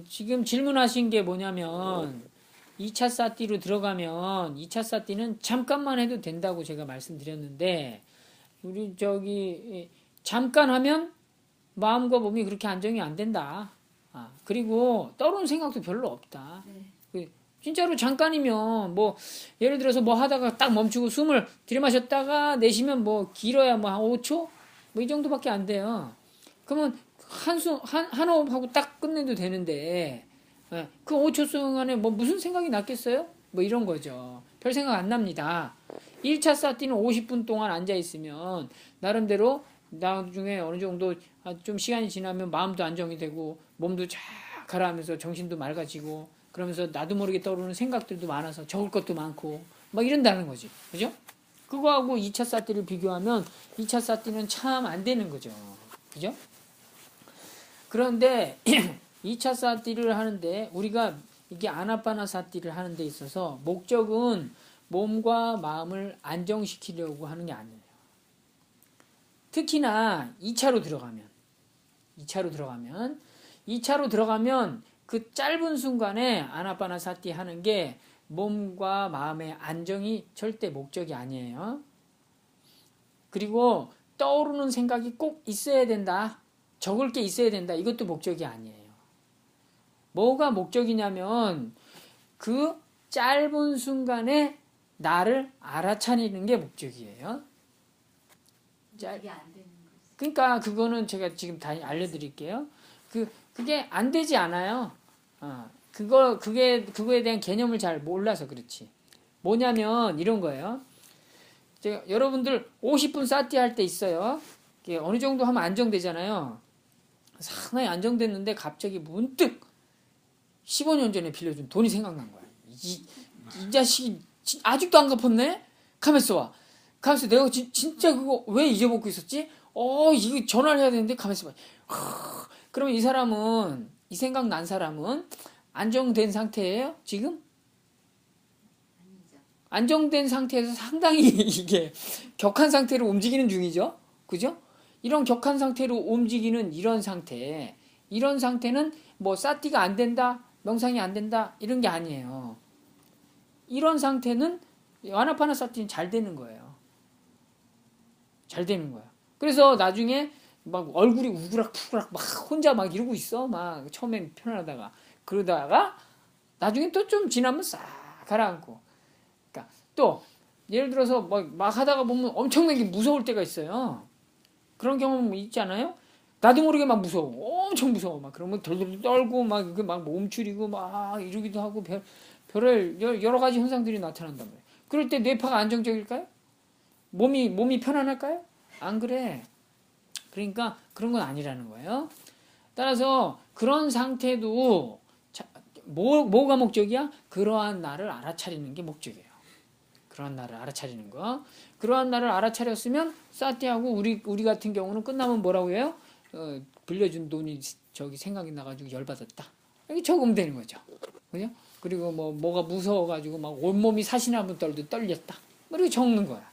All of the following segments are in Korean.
지금 질문하신 게 뭐냐면 2차 사띠로 들어가면 2차 사띠는 잠깐만 해도 된다고 제가 말씀드렸는데 우리 잠깐 하면 마음과 몸이 그렇게 안정이 안 된다. 그리고 떠오르는 생각도 별로 없다. 진짜로 잠깐이면 뭐 예를 들어서 뭐 하다가 딱 멈추고 숨을 들이마셨다가 내쉬면 뭐 길어야 뭐 한 5초? 뭐 이 정도밖에 안 돼요. 그러면 한 호흡하고 딱 끝내도 되는데 그 5초 동안에 뭐 무슨 생각이 났겠어요? 뭐 이런 거죠. 별 생각 안 납니다. 1차 사띠는 50분 동안 앉아있으면 나름대로 나중에 어느 정도 좀 시간이 지나면 마음도 안정이 되고 몸도 쫙 가라앉으면서 정신도 맑아지고 그러면서 나도 모르게 떠오르는 생각들도 많아서 적을 것도 많고 막 이런다는 거지. 그죠? 그거하고 2차 사띠를 비교하면 2차 사띠는 참 안 되는 거죠. 그죠? 그런데 2차 사띠를 하는데 우리가 이게 아나파나 사띠를 하는 데 있어서 목적은 몸과 마음을 안정시키려고 하는 게 아니에요. 특히나 2차로 들어가면 그 짧은 순간에 아나파나 사띠 하는 게 몸과 마음의 안정이 절대 목적이 아니에요. 그리고 떠오르는 생각이 꼭 있어야 된다. 적을 게 있어야 된다. 이것도 목적이 아니에요. 뭐가 목적이냐면 그 짧은 순간에 나를 알아차리는 게 목적이에요. 그러니까 그거는 제가 지금 다 알려드릴게요. 그게 안 되지 않아요. 그거에 대한 개념을 잘 몰라서 그렇지. 뭐냐면 이런 거예요. 제가 여러분들 50분 사티 할 때 있어요. 어느 정도 하면 안정되잖아요. 상당히 안정됐는데 갑자기 문득 15년 전에 빌려준 돈이 생각난 거야. 이 자식이 아직도 안 갚았네? 가만있어 봐. 가만있어. 내가 진짜 그거 왜 잊어먹고 있었지? 이거 전화를 해야 되는데 가만있어 봐. 그러면 이 생각 난 사람은 안정된 상태예요? 지금? 안정된 상태에서 상당히 이게 격한 상태로 움직이는 중이죠. 그죠? 이런 격한 상태로 움직이는 이런 상태는 뭐 사띠가 안 된다, 명상이 안 된다 이런 게 아니에요. 이런 상태는 아나파나 사띠는 잘 되는 거예요. 잘 되는 거야. 그래서 나중에 막 얼굴이 우그락푸그락 막 혼자 막 이러고 있어. 막 처음엔 편안하다가 그러다가 나중에 또 좀 지나면 싹 가라앉고. 그러니까 또 예를 들어서 막 하다가 보면 엄청나게 무서울 때가 있어요. 그런 경험 있지 않아요? 나도 모르게 막 무서워. 엄청 무서워. 막 그러면 덜덜 떨고 막 몸추리고 막 이러기도 하고 별의 여러 가지 현상들이 나타난단 말이에요. 그럴 때 뇌파가 안정적일까요? 몸이 편안할까요? 안 그래. 그러니까 그런 건 아니라는 거예요. 따라서 그런 상태도 뭐가 목적이야? 그러한 나를 알아차리는 게 목적이에요. 그러한 나를 알아차리는 거. 그러한 나를 알아차렸으면 사띠하고 우리 같은 경우는 끝나면 뭐라고 해요? 빌려준 돈이 생각이 나가지고 열받았다. 이게 적으면 되는 거죠. 그죠? 그리고 뭐가 무서워가지고 막 온몸이 사시나무 떨렸다. 이렇게 적는 거야.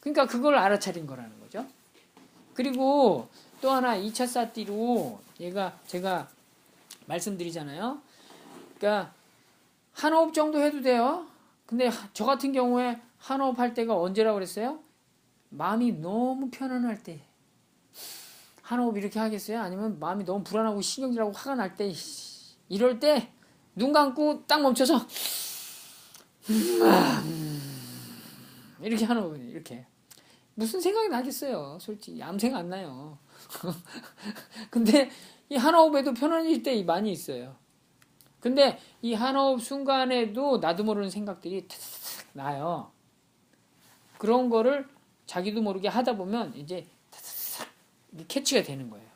그러니까 그걸 알아차린 거라는 거죠. 그리고 또 하나 2차 사띠로 제가 말씀드리잖아요. 그러니까 한 호흡 정도 해도 돼요. 근데 저 같은 경우에 한 호흡 할 때가 언제라고 그랬어요? 마음이 너무 편안할 때. 한 호흡 이렇게 하겠어요? 아니면 마음이 너무 불안하고 신경질하고 화가 날 때, 이럴 때 눈 감고 딱 멈춰서 이렇게 하는 거거든요. 이렇게. 무슨 생각이 나겠어요. 솔직히 아무 생각 안 나요. 근데 이 한 호흡에도 편안해질 때 많이 있어요. 근데 이 한 호흡 순간에도 나도 모르는 생각들이 타타타 나요. 그런 거를 자기도 모르게 하다 보면 이제 타타타 캐치가 되는 거예요.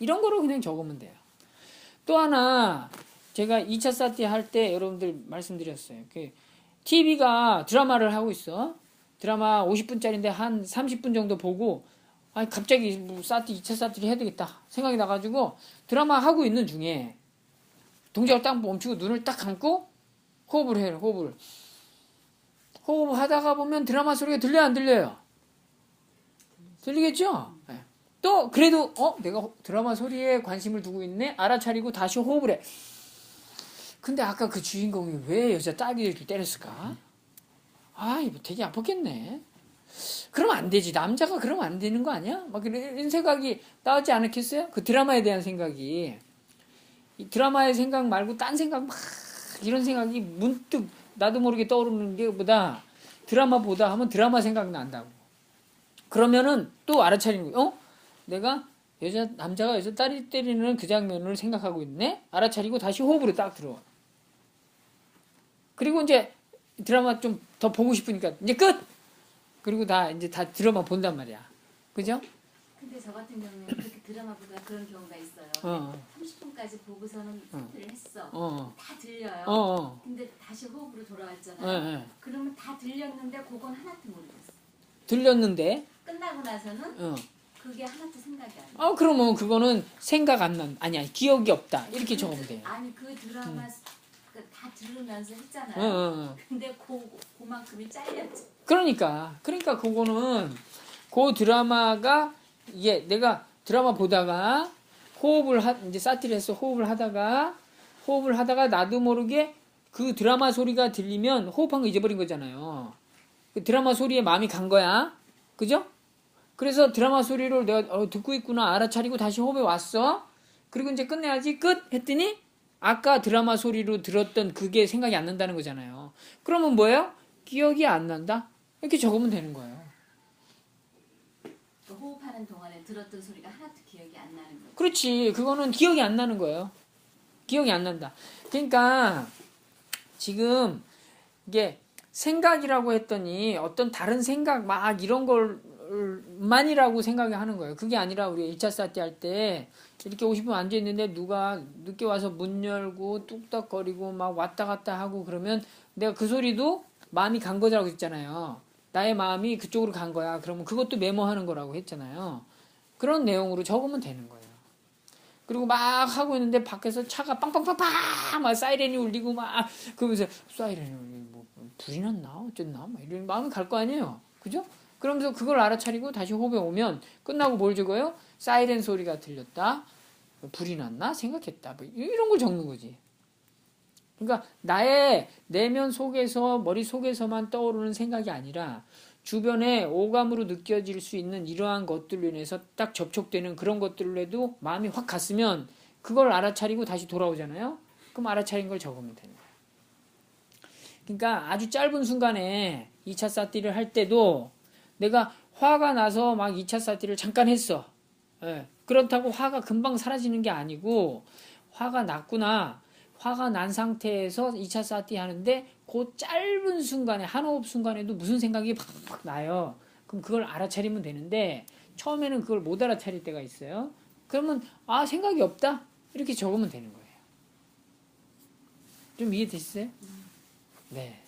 이런 거로 그냥 적으면 돼요. 또 하나 제가 2차 사티 할 때 여러분들 말씀드렸어요. TV가 드라마를 하고 있어. 드라마 50분짜리인데 한 30분 정도 보고 갑자기 사티 2차 사티를 해야 되겠다 생각이 나가지고 드라마 하고 있는 중에 동작을 딱 멈추고 눈을 딱 감고 호흡을 해요. 호흡을 하다가 보면 드라마 소리가 들려요, 안 들려요? 들리겠죠? 네. 또 그래도 내가 드라마 소리에 관심을 두고 있네. 알아차리고 다시 호흡을 해. 근데 아까 그 주인공이 왜 여자 딸기를 이렇게 때렸을까? 아, 이거 되게 아팠겠네. 그러면 안 되지. 남자가 그러면 안 되는 거 아니야? 막 이런 생각이 나오지 않았겠어요? 그 드라마에 대한 생각이. 이 드라마의 생각 말고 딴 생각 막 이런 생각이 문득 나도 모르게 떠오르는 게 보다 드라마 보다 하면 드라마 생각난다고. 그러면은 또 알아차리는 거예요. 내가 남자가 여자 딸이 때리는 그 장면을 생각하고 있네? 알아차리고 다시 호흡으로 딱 들어와. 그리고 이제 드라마 좀 더 보고 싶으니까 이제 끝! 그리고 이제 다 드라마 본단 말이야. 그죠? 근데 저 같은 경우는 그렇게 드라마 보다 그런 경우가 있어요. 30분까지 보고서는 세트를 했어. 다 들려요. 근데 다시 호흡으로 돌아왔잖아요. 그러면 다 들렸는데 그건 하나도 모르겠어. 들렸는데? 끝나고 나서는 그게 하나도 생각이 안 나. 그러면 그거는 생각 안 난, 아니야, 기억이 없다. 이렇게 적으면 돼요. 아니, 그 드라마 다 들으면서 했잖아요. 근데 그만큼이 잘렸지. 그러니까 그거는 그 드라마가 이게 내가 드라마 보다가 이제 사티를 해서 호흡을 하다가 나도 모르게 그 드라마 소리가 들리면 호흡한 거 잊어버린 거잖아요. 그 드라마 소리에 마음이 간 거야. 그죠? 그래서 드라마 소리를 내가 듣고 있구나 알아차리고 다시 호흡에 왔어. 그리고 이제 끝내야지 끝 했더니 아까 드라마 소리로 들었던 그게 생각이 안 난다는 거잖아요. 그러면 뭐예요? 기억이 안 난다? 이렇게 적으면 되는 거예요. 호흡하는 동안에 들었던 소리가 하나도 기억이 안 나는 거예요. 그렇지. 그거는 기억이 안 나는 거예요. 기억이 안 난다. 그러니까 지금 이게 생각이라고 했더니 어떤 다른 생각 막 이런 걸만이라고 생각하는 거예요. 그게 아니라 우리 1차 사티 할 때 이렇게 50분 앉아있는데 누가 늦게 와서 문 열고 뚝딱거리고 막 왔다 갔다 하고 그러면 내가 그 소리도 마음이 간 거라고 했잖아요. 나의 마음이 그쪽으로 간 거야. 그러면 그것도 메모하는 거라고 했잖아요. 그런 내용으로 적으면 되는 거예요. 그리고 막 하고 있는데 밖에서 차가 빵빵빵빵 막 사이렌이 울리고 막 그러면서 사이렌이 울리고 뭐 불이 났나 어쨌나 막 이런 마음이 갈 거 아니에요. 그죠? 그러면서 그걸 알아차리고 다시 호흡에 오면 끝나고 뭘 적어요? 사이렌 소리가 들렸다. 불이 났나? 생각했다. 뭐 이런 걸 적는 거지. 그러니까 나의 내면 속에서 머릿속에서만 떠오르는 생각이 아니라 주변에 오감으로 느껴질 수 있는 이러한 것들로 인해서 딱 접촉되는 그런 것들에도 마음이 확 갔으면 그걸 알아차리고 다시 돌아오잖아요. 그럼 알아차린 걸 적으면 되는 거예요. 그러니까 아주 짧은 순간에 2차 사티를 할 때도 내가 화가 나서 막 2차 사티를 잠깐 했어. 그렇다고 화가 금방 사라지는 게 아니고 화가 났구나. 화가 난 상태에서 2차 사티 하는데 그 짧은 순간에 한 호흡 순간에도 무슨 생각이 팍팍 나요. 그럼 그걸 알아차리면 되는데 처음에는 그걸 못 알아차릴 때가 있어요. 그러면 생각이 없다 이렇게 적으면 되는 거예요. 좀 이해되시어요? 네.